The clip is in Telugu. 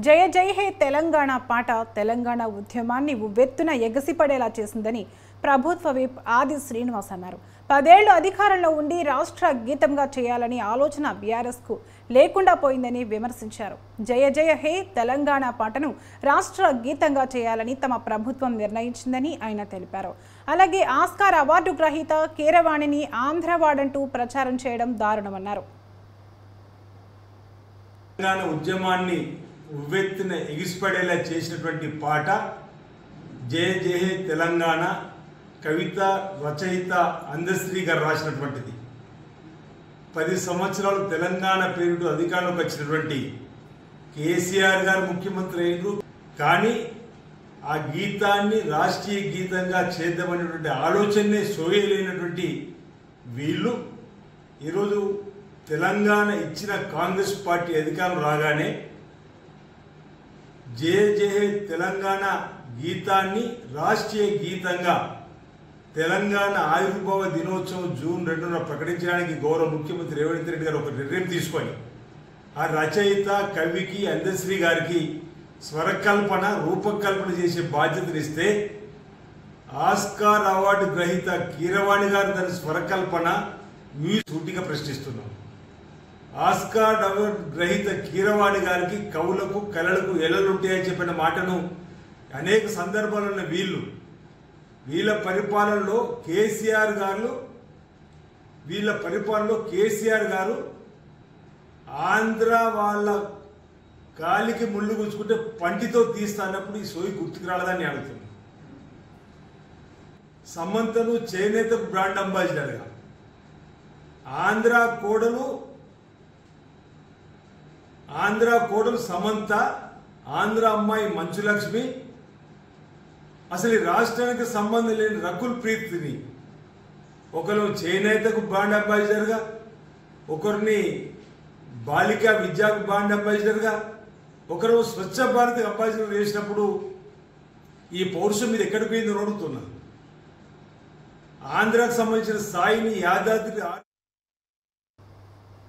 జయ జయ హే తెలంగాణ పాట తెలంగాణ ఉద్యమాన్ని ఉవ్వెత్తున ఎగసిపడేలా చేసిందని ప్రభుత్వ విప్ ఆది శ్రీనివాస్ అన్నారు. 10 ఏళ్లు అధికారంలో ఉండి రాష్ట్ర గీతంగా చేయాలని ఆలోచన బీఆర్ఎస్కు లేకుండా పోయిందని విమర్శించారు. జయ జయ హే తెలంగాణ పాటను రాష్ట్ర గీతంగా చేయాలని తమ ప్రభుత్వం నిర్ణయించిందని ఆయన తెలిపారు. అలాగే ఆస్కార్ అవార్డు గ్రహీత కీరవాణిని ఆంధ్రవాడంటూ ప్రచారం చేయడం దారుణమన్నారు. ఉద్యమాన్ని ఉవ్వెత్తున ఎగిసిపడేలా చేసినటువంటి పాట జయ జయ హే తెలంగాణ. కవిత రచయిత అందశ్రీ గారు రాసినటువంటిది. 10 సంవత్సరాలు తెలంగాణ పేరుతో అధికారంలోకి వచ్చినటువంటి కేసీఆర్ గారు ముఖ్యమంత్రి అయ్యారు. కానీ ఆ గీతాన్ని రాష్ట్రీయ గీతంగా చేద్దామనేటువంటి ఆలోచనే సోయలేనటువంటి వీళ్ళు ఈరోజు తెలంగాణ ఇచ్చిన కాంగ్రెస్ పార్టీ అధికారం రాగానే జయ జయ తెలంగాణ గీతాన్ని రాష్ట్రీయ గీతంగా తెలంగాణ ఆవిర్భావ దినోత్సవం జూన్ 2న ప్రకటించడానికి గౌరవ ముఖ్యమంత్రి రేవంత్ రెడ్డి గారు ఒక నిర్ణయం తీసుకొని ఆ రచయిత కవికి అందశ్రీ గారికి స్వరకల్పన రూపకల్పన చేసే బాధ్యతనిస్తే ఆస్కార్ అవార్డు గ్రహీత కీరవాణి గారు దాని స్వరకల్పన సూటిగా ప్రశ్నిస్తున్నాం. ఆస్కార్ అవార్డు గ్రహీత కీరవాణి గారికి కవులకు కళలకు ఎలలుంటాయని చెప్పిన మాటను అనేక సందర్భాలలో వీళ్ళ పరిపాలనలో కేసీఆర్ గారు ఆంధ్ర వాళ్ళ కాలికి ముళ్ళు గుచ్చుకుంటే పంటితో తీస్తానప్పుడు ఈ సోయి గుర్తుకు రాలేదని అడుగుతుంది. సమంతను చేనేతకు బ్రాండ్ అంబాసిడర్గా, ఆంధ్ర కోడలు సమంత, ఆంధ్ర అమ్మాయి మంచులక్ష్మి, అసలు ఈ రాష్ట్రానికి సంబంధం లేని రకుల్ ప్రీత్ని ఒకరు చేనేతకు బ్రాండ్ అంబాసిడర్గా, ఒకరిని బాలికా విద్యాకు బ్రాండ్ అంబాసిడర్గా, ఒకరు స్వచ్ఛ భారత్ అంబాసిడర్ చేసినప్పుడు ఈ పౌరుషం మీద ఎక్కడికి పోయిందో అడుగుతున్నా. ఆంధ్రాకు సంబంధించిన స్థాయిని యాదాద్రి